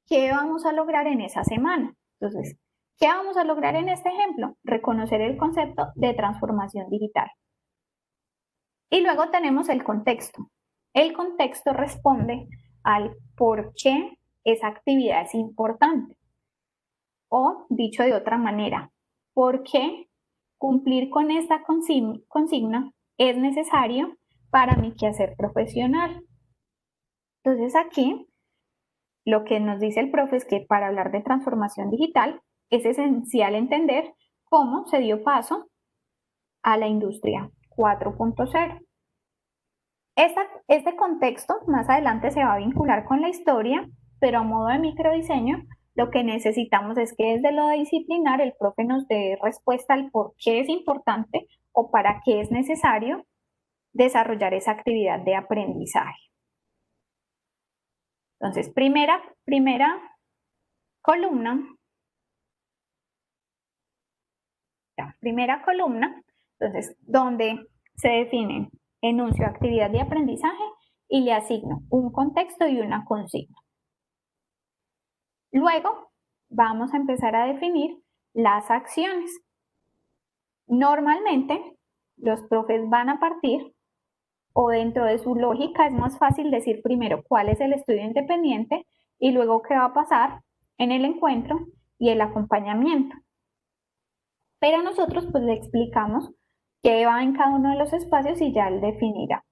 ¿qué vamos a lograr en esa semana? Entonces, ¿qué vamos a lograr en este ejemplo? Reconocer el concepto de transformación digital. Y luego tenemos el contexto. El contexto responde al por qué esa actividad es importante. O, dicho de otra manera, ¿por qué cumplir con esta consigna es necesario para mi quehacer profesional? Entonces aquí lo que nos dice el profe es que para hablar de transformación digital es esencial entender cómo se dio paso a la industria 4.0. Este contexto más adelante se va a vincular con la historia, pero a modo de microdiseño, lo que necesitamos es que desde lo disciplinar el profe nos dé respuesta al por qué es importante o para qué es necesario desarrollar esa actividad de aprendizaje. Entonces, primera columna, entonces, donde se define enuncio actividad de aprendizaje y le asigno un contexto y una consigna. Luego, vamos a empezar a definir las acciones. Normalmente, los profes van a partir, o dentro de su lógica es más fácil decir primero cuál es el estudio independiente y luego qué va a pasar en el encuentro y el acompañamiento. Pero nosotros pues le explicamos qué va en cada uno de los espacios y ya él definirá.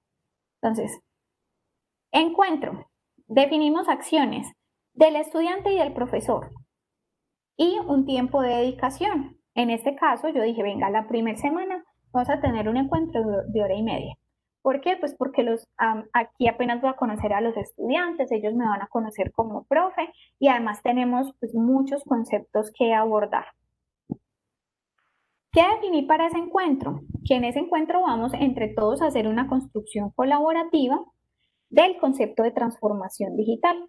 Entonces, encuentro. Definimos acciones del estudiante y del profesor y un tiempo de dedicación. En este caso yo dije, venga, la primera semana vamos a tener un encuentro de 1 hora y media. ¿Por qué? Pues porque aquí apenas voy a conocer a los estudiantes, ellos me van a conocer como profe y además tenemos pues, muchos conceptos que abordar. ¿Qué definí para ese encuentro? Que en ese encuentro vamos entre todos a hacer una construcción colaborativa del concepto de transformación digital.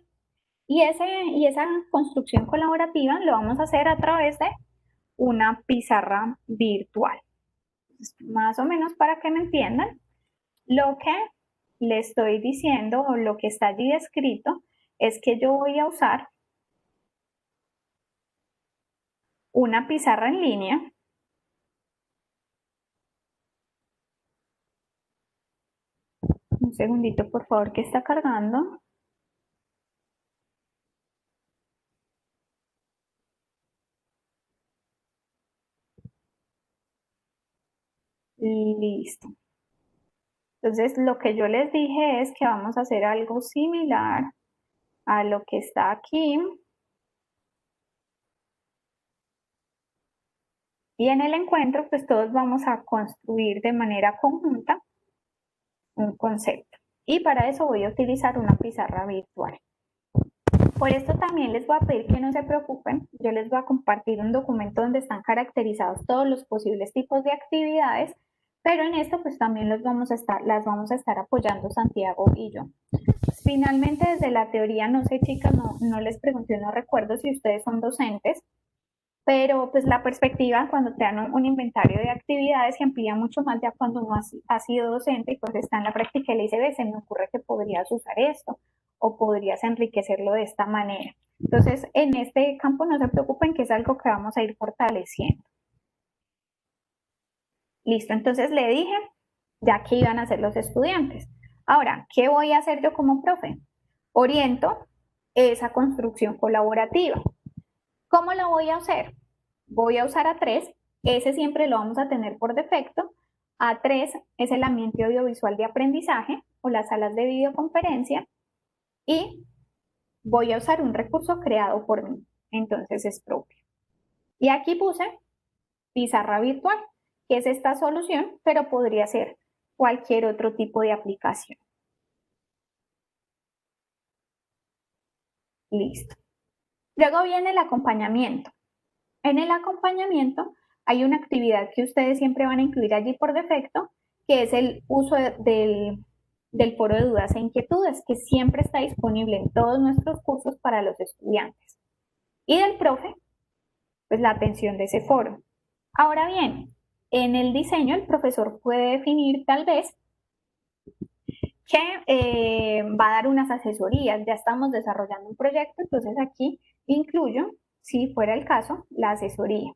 Y esa construcción colaborativa lo vamos a hacer a través de una pizarra virtual. Más o menos para que me entiendan, lo que le estoy diciendo o lo que está allí descrito es que yo voy a usar una pizarra en línea. Un segundito, por favor, que está cargando. Listo. Entonces, lo que yo les dije es que vamos a hacer algo similar a lo que está aquí. Y en el encuentro, pues todos vamos a construir de manera conjunta un concepto. Y para eso voy a utilizar una pizarra virtual. Por esto también les voy a pedir que no se preocupen. Yo les voy a compartir un documento donde están caracterizados todos los posibles tipos de actividades, pero en esto pues también las vamos a estar apoyando Santiago y yo. Finalmente, desde la teoría, no sé, chicas, no les pregunté, no recuerdo si ustedes son docentes, pero pues la perspectiva cuando te dan un inventario de actividades se amplía mucho más ya cuando uno ha sido docente y pues está en la práctica y le dice, ve, se me ocurre que podrías usar esto o podrías enriquecerlo de esta manera. Entonces, en este campo no se preocupen que es algo que vamos a ir fortaleciendo. Listo, entonces le dije ya que iban a hacer los estudiantes. Ahora, ¿qué voy a hacer yo como profe? Oriento esa construcción colaborativa. ¿Cómo la voy a hacer? Voy a usar A3, ese siempre lo vamos a tener por defecto. A3 es el ambiente audiovisual de aprendizaje o las salas de videoconferencia y voy a usar un recurso creado por mí, entonces es propio. Y aquí puse pizarra virtual, que es esta solución, pero podría ser cualquier otro tipo de aplicación. Listo. Luego viene el acompañamiento. En el acompañamiento hay una actividad que ustedes siempre van a incluir allí por defecto, que es el uso del foro de dudas e inquietudes, que siempre está disponible en todos nuestros cursos para los estudiantes. Y del profe, pues la atención de ese foro. Ahora bien, en el diseño el profesor puede definir tal vez que va a dar unas asesorías. Ya estamos desarrollando un proyecto, entonces aquí incluyo, si fuera el caso, la asesoría.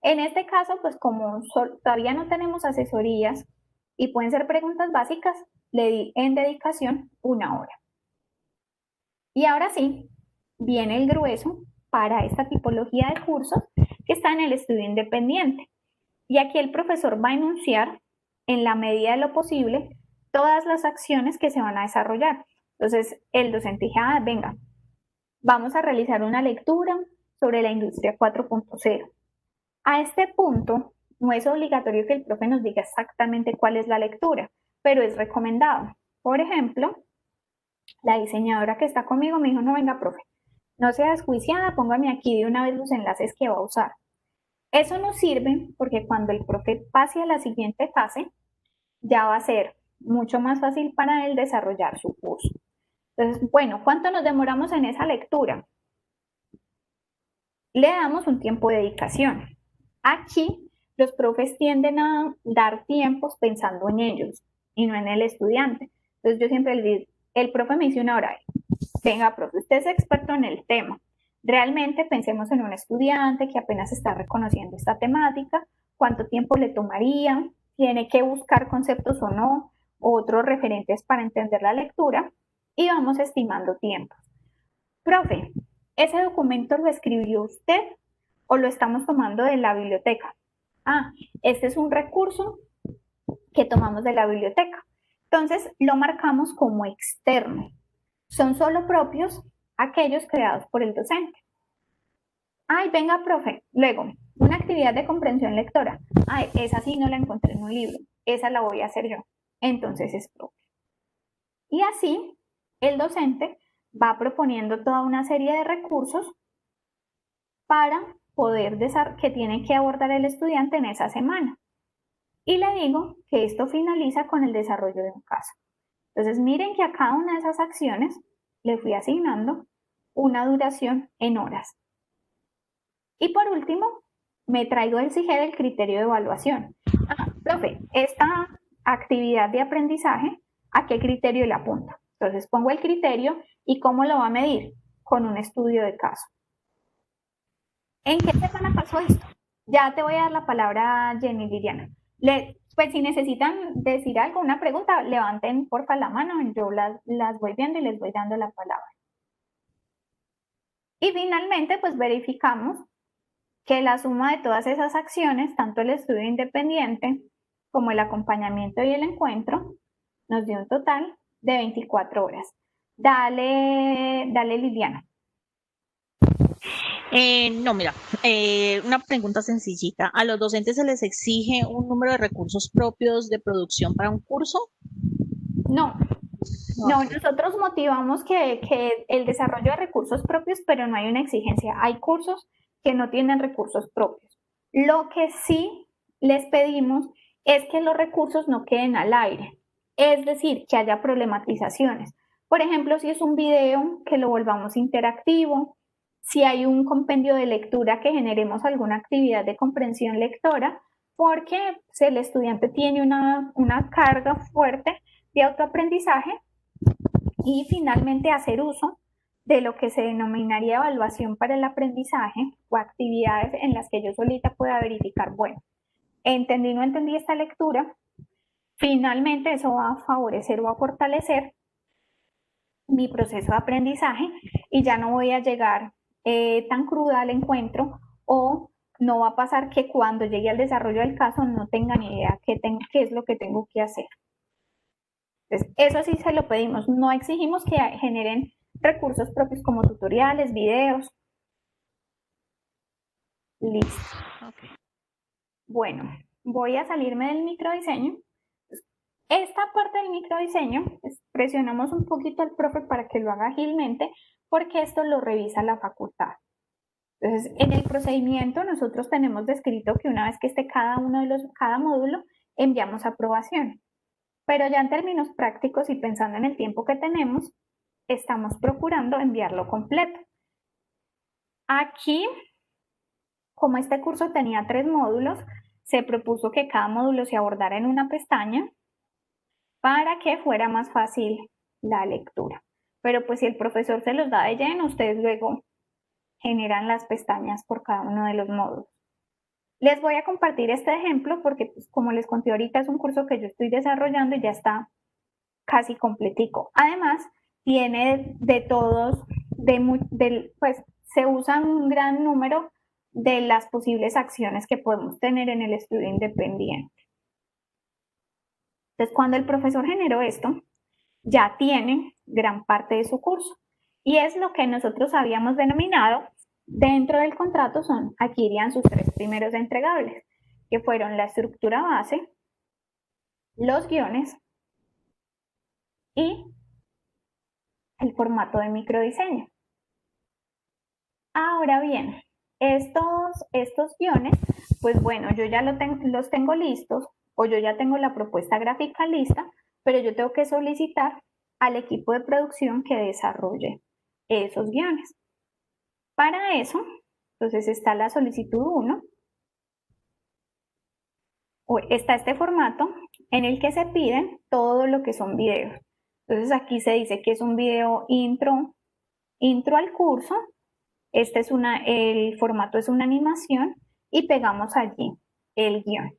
En este caso, pues como todavía no tenemos asesorías y pueden ser preguntas básicas, le di en dedicación 1 hora. Y ahora sí, viene el grueso para esta tipología de cursos que está en el estudio independiente. Y aquí el profesor va a enunciar, en la medida de lo posible, todas las acciones que se van a desarrollar. Entonces, el docente dice, venga, vamos a realizar una lectura sobre la industria 4.0. A este punto, no es obligatorio que el profe nos diga exactamente cuál es la lectura, pero es recomendado. Por ejemplo, la diseñadora que está conmigo me dijo, no, venga, profe, no sea desjuiciada, póngame aquí de una vez los enlaces que va a usar. Eso nos sirve porque cuando el profe pase a la siguiente fase, ya va a ser mucho más fácil para él desarrollar su curso. Entonces, bueno, ¿cuánto nos demoramos en esa lectura? Le damos un tiempo de dedicación. Aquí los profes tienden a dar tiempos pensando en ellos y no en el estudiante. Entonces yo siempre le digo, el profe me dice 1 hora, venga, profe, usted es experto en el tema. Realmente pensemos en un estudiante que apenas está reconociendo esta temática, cuánto tiempo le tomaría, tiene que buscar conceptos o no, otros referentes para entender la lectura y vamos estimando tiempos. Profe, ¿ese documento lo escribió usted o lo estamos tomando de la biblioteca? Este es un recurso que tomamos de la biblioteca. Entonces lo marcamos como externo. Son solo propios aquellos creados por el docente. Venga, profe. Luego, una actividad de comprensión lectora. Esa sí no la encontré en un libro. Esa la voy a hacer yo. Entonces es propio. Y así, el docente va proponiendo toda una serie de recursos para poder que tiene que abordar el estudiante en esa semana. Y le digo que esto finaliza con el desarrollo de un caso. Entonces miren que a cada una de esas acciones le fui asignando una duración en horas. Y por último, me traigo el CIGE del criterio de evaluación. Profe, esta actividad de aprendizaje, ¿a qué criterio le apunto? Entonces pongo el criterio y ¿cómo lo va a medir? Con un estudio de caso. ¿En qué semana pasó esto? Ya te voy a dar la palabra a Jenny Liliana. Pues si necesitan decir algo, una pregunta, levanten porfa la mano, yo las voy viendo y les voy dando la palabra. Y finalmente, pues verificamos que la suma de todas esas acciones, tanto el estudio independiente como el acompañamiento y el encuentro, nos dio un total de 24 horas. Dale, Liliana. No, mira, una pregunta sencillita. ¿A los docentes se les exige un número de recursos propios de producción para un curso? No, nosotros motivamos que el desarrollo de recursos propios, pero no hay una exigencia. Hay cursos que no tienen recursos propios. Lo que sí les pedimos es que los recursos no queden al aire, es decir, que haya problematizaciones. Por ejemplo, si es un video, que lo volvamos interactivo. Si hay un compendio de lectura, que generemos alguna actividad de comprensión lectora, porque si el estudiante tiene una carga fuerte de autoaprendizaje. Y finalmente hacer uso de lo que se denominaría evaluación para el aprendizaje o actividades en las que yo solita pueda verificar, bueno, entendí, no entendí esta lectura. Finalmente eso va a favorecer o a fortalecer mi proceso de aprendizaje y ya no voy a llegar tan cruda al encuentro, o no va a pasar que cuando llegue al desarrollo del caso no tenga ni idea qué es lo que tengo que hacer. Entonces, eso sí se lo pedimos, no exigimos que generen recursos propios como tutoriales, videos. Listo. Okay. Bueno, voy a salirme del microdiseño. Esta parte del microdiseño, pues, presionamos un poquito al profe para que lo haga ágilmente, porque esto lo revisa la facultad. Entonces, en el procedimiento nosotros tenemos descrito que una vez que esté cada módulo, enviamos aprobación. Pero ya en términos prácticos y pensando en el tiempo que tenemos, estamos procurando enviarlo completo. Aquí, como este curso tenía 3 módulos, se propuso que cada módulo se abordara en una pestaña para que fuera más fácil la lectura. Pero pues si el profesor se los da de lleno, ustedes luego generan las pestañas por cada uno de los módulos. Les voy a compartir este ejemplo porque, pues, como les conté ahorita, es un curso que yo estoy desarrollando y ya está casi completico. Además, tiene de todos, pues se usa un gran número de las posibles acciones que podemos tener en el estudio independiente. Entonces, cuando el profesor generó esto, ya tiene gran parte de su curso. Y es lo que nosotros habíamos denominado dentro del contrato, aquí irían sus 3 primeros entregables, que fueron la estructura base, los guiones y el formato de microdiseño. Ahora bien, estos guiones, pues bueno, yo ya los tengo listos, o yo ya tengo la propuesta gráfica lista, pero yo tengo que solicitar al equipo de producción que desarrolle esos guiones. Para eso, entonces está la solicitud 1, está este formato en el que se piden todo lo que son videos. Entonces aquí se dice que es un video intro al curso. El formato es una animación y pegamos allí el guión.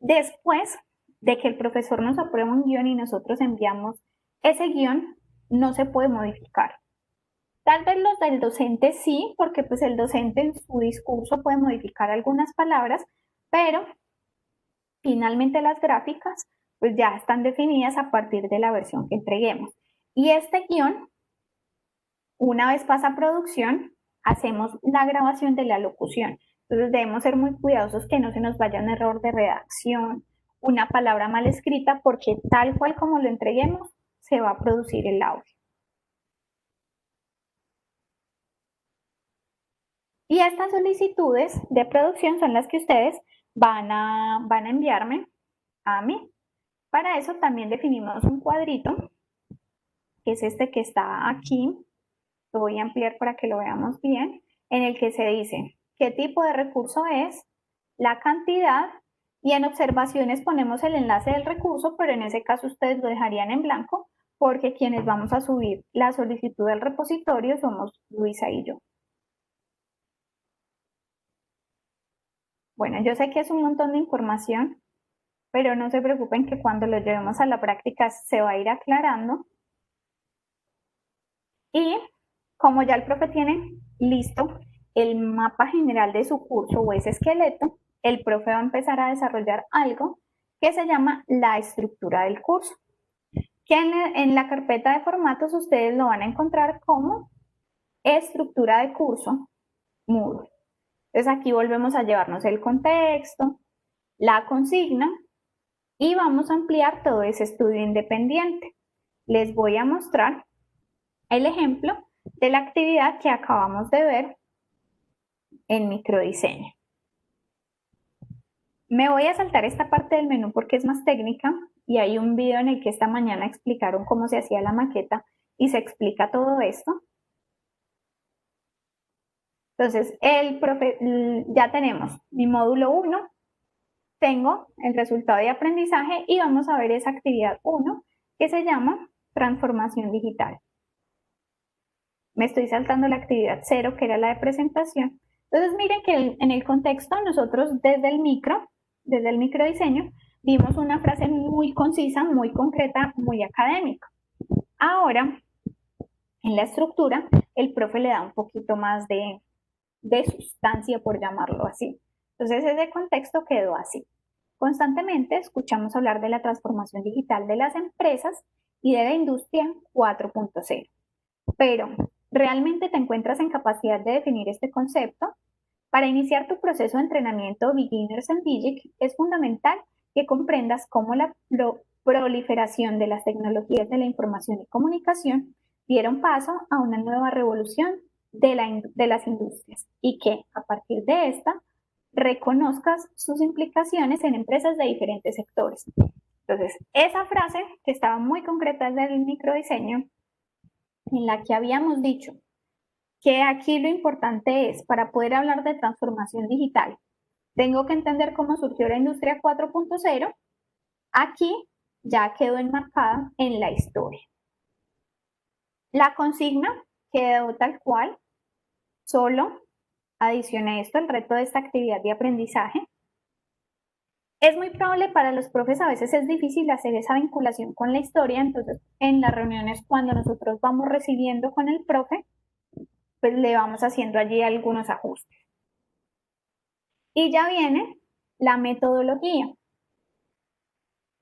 Después de que el profesor nos aprueba un guión y nosotros enviamos ese guión, no se puede modificar. Tal vez los del docente sí, porque pues el docente en su discurso puede modificar algunas palabras, pero finalmente las gráficas pues ya están definidas a partir de la versión que entreguemos. Y este guión, una vez pasa a producción, hacemos la grabación de la locución. Entonces debemos ser muy cuidadosos que no se nos vaya un error de redacción, una palabra mal escrita, porque tal cual como lo entreguemos, se va a producir el audio. Y estas solicitudes de producción son las que ustedes van a enviarme a mí. Para eso también definimos un cuadrito, que es este que está aquí. Lo voy a ampliar para que lo veamos bien, en el que se dice qué tipo de recurso es, la cantidad, y en observaciones ponemos el enlace del recurso, pero en ese caso ustedes lo dejarían en blanco, porque quienes vamos a subir la solicitud del repositorio somos Luisa y yo. Bueno, yo sé que es un montón de información, pero no se preocupen que cuando lo llevemos a la práctica se va a ir aclarando. Y como ya el profe tiene listo el mapa general de su curso o ese esqueleto, el profe va a empezar a desarrollar algo que se llama la estructura del curso. que en la carpeta de formatos ustedes lo van a encontrar como estructura de curso Moodle. Entonces aquí volvemos a llevarnos el contexto, la consigna y vamos a ampliar todo ese estudio independiente. Les voy a mostrar el ejemplo de la actividad que acabamos de ver en microdiseño. Me voy a saltar esta parte del menú porque es más técnica y hay un video en el que esta mañana explicaron cómo se hacía la maqueta y se explica todo esto. Entonces, ya tenemos mi módulo 1, tengo el resultado de aprendizaje y vamos a ver esa actividad 1 que se llama transformación digital. Me estoy saltando la actividad 0 que era la de presentación. Entonces miren que en el contexto nosotros desde el microdiseño, vimos una frase muy concisa, muy concreta, muy académica. Ahora, en la estructura, el profe le da un poquito más de sustancia, por llamarlo así. Entonces ese contexto quedó así. Constantemente escuchamos hablar de la transformación digital de las empresas y de la industria 4.0. Pero, ¿realmente te encuentras en capacidad de definir este concepto? Para iniciar tu proceso de entrenamiento Beginners en Digic, es fundamental que comprendas cómo la proliferación de las tecnologías de la información y comunicación dieron paso a una nueva revolución de las industrias y que, a partir de esta, reconozcas sus implicaciones en empresas de diferentes sectores. Entonces, esa frase, que estaba muy concreta desde el microdiseño, en la que habíamos dicho que aquí lo importante es, para poder hablar de transformación digital, tengo que entender cómo surgió la industria 4.0, aquí ya quedó enmarcada en la historia. La consigna quedó tal cual, solo adicioné esto, el reto de esta actividad de aprendizaje. Es muy probable para los profes, a veces es difícil hacer esa vinculación con la historia, entonces en las reuniones cuando nosotros vamos recibiendo con el profe, pues le vamos haciendo allí algunos ajustes. Y ya viene la metodología.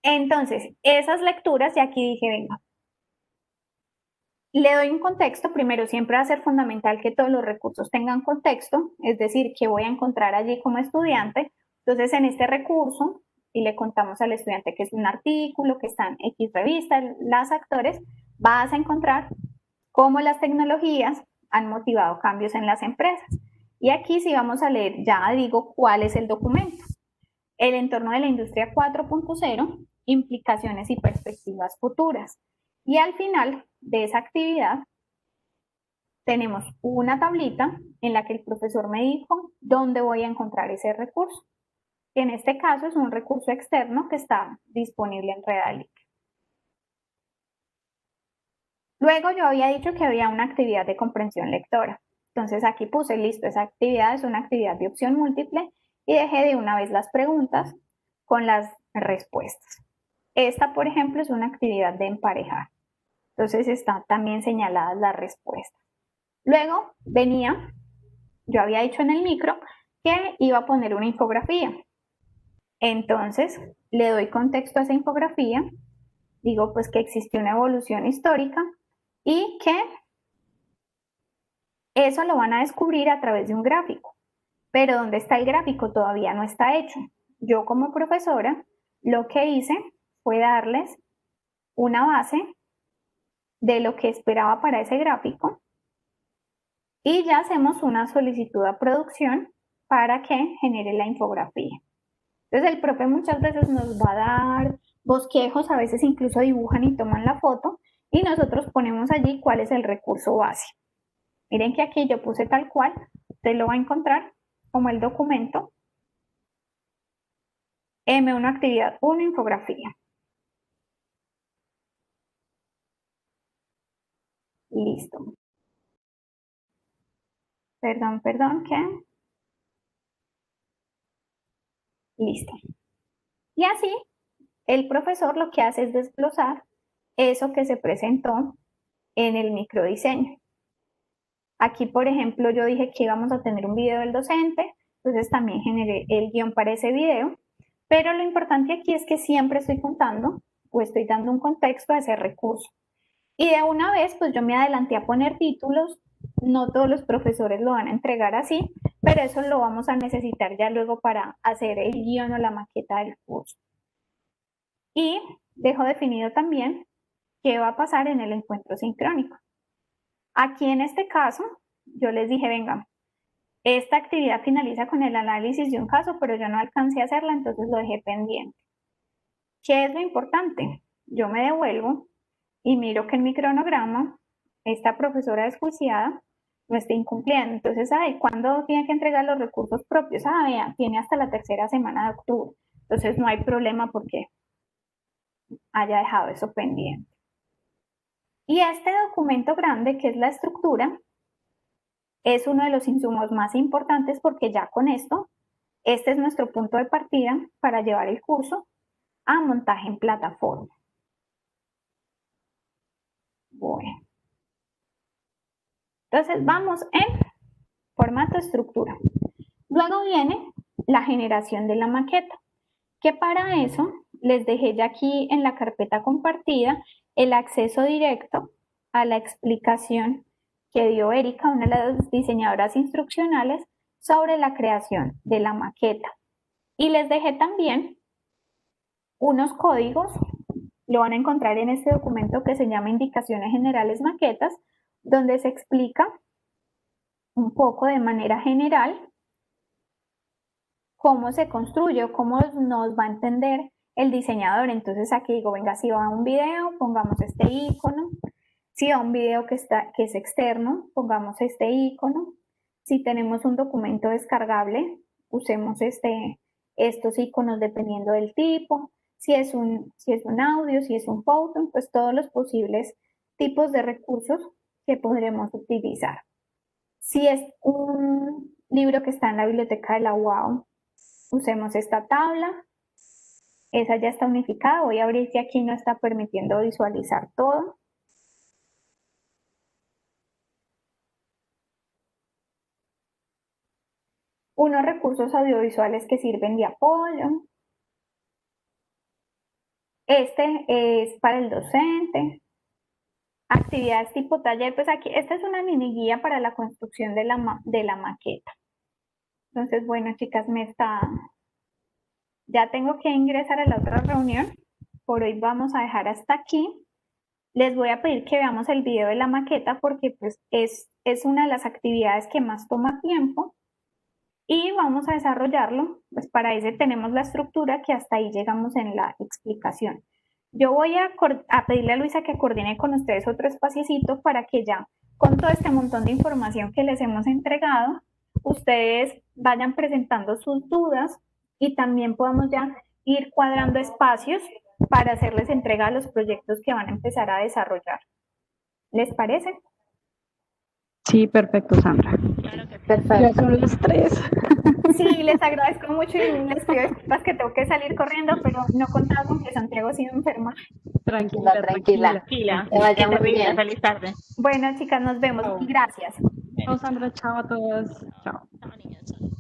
Entonces, esas lecturas, y aquí dije, venga, le doy un contexto. Primero, siempre va a ser fundamental que todos los recursos tengan contexto, es decir, que voy a encontrar allí como estudiante. Entonces, en este recurso, y le contamos al estudiante que es un artículo, que está en X revista, las actores, vas a encontrar cómo las tecnologías han motivado cambios en las empresas. Y aquí sí vamos a leer, ya digo cuál es el documento. El entorno de la industria 4.0, implicaciones y perspectivas futuras. Y al final de esa actividad tenemos una tablita en la que el profesor me dijo dónde voy a encontrar ese recurso. Que en este caso es un recurso externo que está disponible en Redalyc. Luego yo había dicho que había una actividad de comprensión lectora. Entonces aquí puse, listo, esa actividad es una actividad de opción múltiple y dejé de una vez las preguntas con las respuestas. Esta, por ejemplo, es una actividad de emparejar. Entonces están también señaladas las respuestas. Luego venía, yo había dicho en el micro que iba a poner una infografía. Entonces le doy contexto a esa infografía, digo pues que existe una evolución histórica y que eso lo van a descubrir a través de un gráfico. Pero ¿dónde está el gráfico? Todavía no está hecho. Yo como profesora lo que hice fue darles una base de lo que esperaba para ese gráfico y ya hacemos una solicitud a producción para que genere la infografía. Entonces el profe muchas veces nos va a dar bosquejos, a veces incluso dibujan y toman la foto y nosotros ponemos allí cuál es el recurso base. Miren que aquí yo puse tal cual, usted lo va a encontrar como el documento M1 actividad 1 infografía. Listo. Perdón, ¿qué? Listo. Y así, el profesor lo que hace es desglosar eso que se presentó en el microdiseño. Aquí, por ejemplo, yo dije que íbamos a tener un video del docente, entonces también generé el guión para ese video, pero lo importante aquí es que siempre estoy contando o estoy dando un contexto a ese recurso. Y de una vez, pues yo me adelanté a poner títulos. No todos los profesores lo van a entregar así, pero eso lo vamos a necesitar ya luego para hacer el guión o la maqueta del curso. Y dejo definido también qué va a pasar en el encuentro sincrónico. Aquí en este caso, yo les dije, venga, esta actividad finaliza con el análisis de un caso, pero yo no alcancé a hacerla, entonces lo dejé pendiente. ¿Qué es lo importante? Yo me devuelvo y miro que en mi cronograma esta profesora desjuiciada no está incumpliendo. Entonces, ¿cuándo tiene que entregar los recursos propios? Vea, tiene hasta la tercera semana de octubre. Entonces no hay problema porque haya dejado eso pendiente. Y este documento grande, que es la estructura, es uno de los insumos más importantes porque ya con esto, este es nuestro punto de partida para llevar el curso a montaje en plataforma. Bueno. Entonces vamos en formato estructura. Luego viene la generación de la maqueta, que para eso les dejé ya aquí en la carpeta compartida el acceso directo a la explicación que dio Erika, una de las diseñadoras instruccionales, sobre la creación de la maqueta. Y les dejé también unos códigos, lo van a encontrar en este documento que se llama Indicaciones Generales Maquetas, donde se explica un poco de manera general cómo se construye, cómo nos va a entender el diseñador. Entonces aquí digo, venga, si va a un video, pongamos este icono. Si va a un video que es externo, pongamos este icono. Si tenemos un documento descargable, usemos estos iconos dependiendo del tipo. Si es un audio, si es un foto, pues todos los posibles tipos de recursos que podremos utilizar. Si es un libro que está en la biblioteca de la UAO, usemos esta tabla. Esa ya está unificada. Voy a abrir si aquí no está permitiendo visualizar todo. Unos recursos audiovisuales que sirven de apoyo. Este es para el docente. Actividades tipo taller, pues aquí, esta es una mini guía para la construcción de la maqueta. Entonces, bueno, chicas, ya tengo que ingresar a la otra reunión. Por hoy vamos a dejar hasta aquí. Les voy a pedir que veamos el video de la maqueta porque pues es una de las actividades que más toma tiempo y vamos a desarrollarlo. Pues para ese tenemos la estructura que hasta ahí llegamos en la explicación. Yo voy a pedirle a Luisa que coordine con ustedes otro espaciecito para que ya con todo este montón de información que les hemos entregado, ustedes vayan presentando sus dudas y también podamos ya ir cuadrando espacios para hacerles entrega a los proyectos que van a empezar a desarrollar. ¿Les parece? Sí, perfecto, Sandra. Claro que sí. Perfecto. Ya son las 3. Sí, les agradezco mucho y les pido disculpas que tengo que salir corriendo, pero no contaba con que Santiago sido enferma. Tranquila. Tranquila. Que vaya muy terrible. bien. Feliz tarde. Bueno, chicas, nos vemos Chao. y gracias. Chao, Sandra. Chao a todos. Chao. Chao, niños.